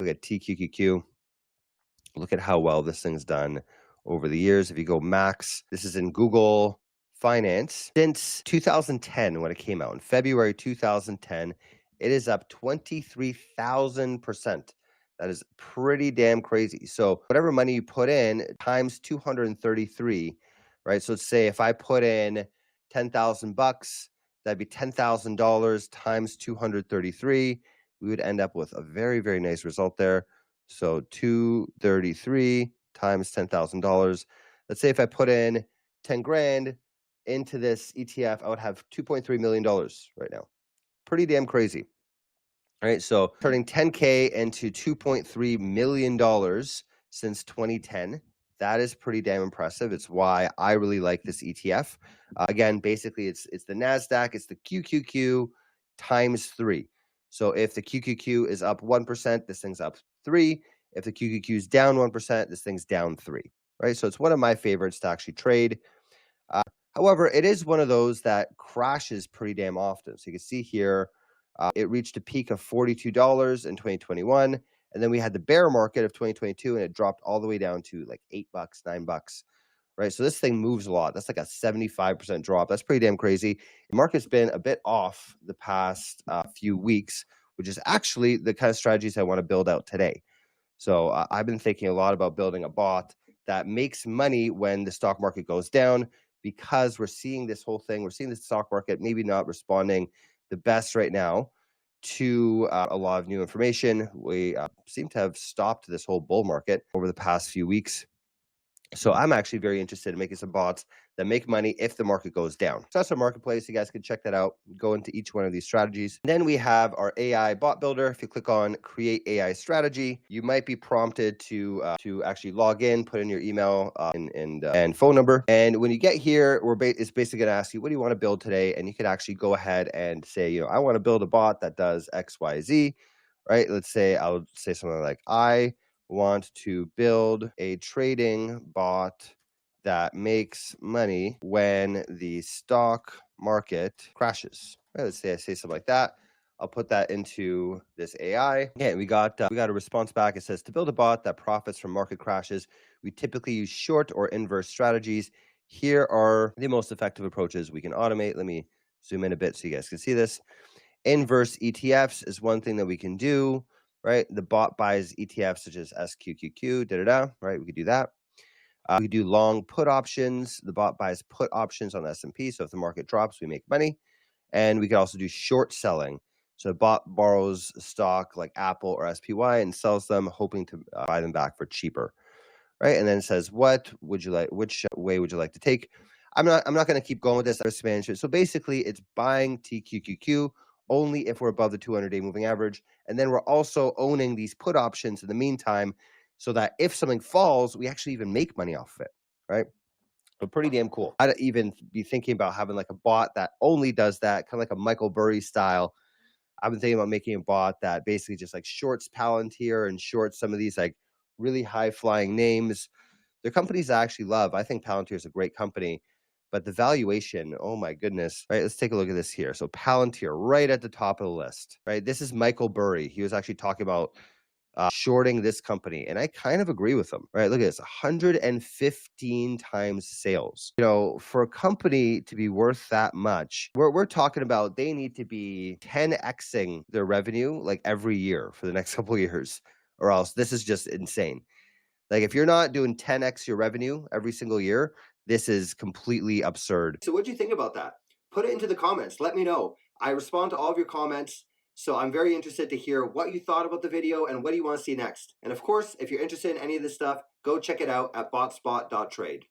at TQQQ. Look at how well this thing's done over the years. If you go max, this is in Google Finance. Since 2010, when it came out in February 2010, it is up 23,000%. That is pretty damn crazy. So whatever money you put in times 233, right? So let's say if I put in 10,000 bucks, that'd be $10,000 times 233. We would end up with a very, very nice result there. So 233 times $10,000. Let's say if I put in 10 grand into this ETF, I would have $2.3 million right now. Pretty damn crazy. All right, so turning 10K into $2.3 million since 2010. That is pretty damn impressive. It's why I really like this ETF. Again, basically, it's the NASDAQ, it's the QQQ times 3. So if the QQQ is up 1%, this thing's up 3. If the QQQ is down 1%, this thing's down 3. Right, so it's one of my favorites to actually trade. However, it is one of those that crashes pretty damn often. So you can see here, it reached a peak of $42 in 2021. And then we had the bear market of 2022, and it dropped all the way down to like $8, $9, right? So this thing moves a lot. That's like a 75% drop. That's pretty damn crazy. The market's been a bit off the past few weeks, which is actually the kind of strategies I want to build out today. So I've been thinking a lot about building a bot that makes money when the stock market goes down, because we're seeing this whole thing. We're seeing the stock market maybe not responding the best right now to a lot of new information. We seem to have stopped this whole bull market over the past few weeks. So I'm actually very interested in making some bots that make money if the market goes down. So that's our marketplace. You guys can check that out. Go into each one of these strategies. And then we have our AI bot builder. If you click on create AI strategy, you might be prompted to actually log in, put in your email and phone number. And when you get here, it's basically going to ask you, what do you want to build today? And you can actually go ahead and say, I want to build a bot that does X, Y, Z, right? Let's say I'll say something like, I want to build a trading bot that makes money when the stock market crashes. Right, let's say I say something like that. I'll put that into this AI. Okay, we got a response back. It says, to build a bot that profits from market crashes, we typically use short or inverse strategies. Here are the most effective approaches we can automate. Let me zoom in a bit so you guys can see this. Inverse ETFs is one thing that we can do, right? The bot buys ETFs such as SQQQ, right? We could do that. We could do long put options. The bot buys put options on the S&P. So if the market drops, we make money. And we could also do short selling. So the bot borrows stock like Apple or SPY and sells them, hoping to buy them back for cheaper, right? And then it says, what would you like? Which way would you like to take? I'm not going to keep going with this risk management. So basically, it's buying TQQQ only if we're above the 200-day moving average. And then we're also owning these put options in the meantime, so that if something falls, we actually even make money off of it, right? But pretty damn cool. I'd even be thinking about having like a bot that only does that, kind of like a Michael Burry style. I've been thinking about making a bot that basically just like shorts Palantir and shorts some of these like really high flying names. They're companies I actually love. I think Palantir is a great company, but the valuation, oh my goodness. Right, let's take a look at this here. So Palantir right at the top of the list, right? This is Michael Burry. He was actually talking about shorting this company, and I kind of agree with him, right? Look at this, 115 times sales. For a company to be worth that much, we're talking about they need to be 10xing their revenue like every year for the next couple of years, or else this is just insane. Like if you're not doing 10x your revenue every single year, this is completely absurd. So what do you think about that? Put it into the comments. Let me know. I respond to all of your comments. So I'm very interested to hear what you thought about the video and what do you want to see next. And of course, if you're interested in any of this stuff, go check it out at botspot.trade.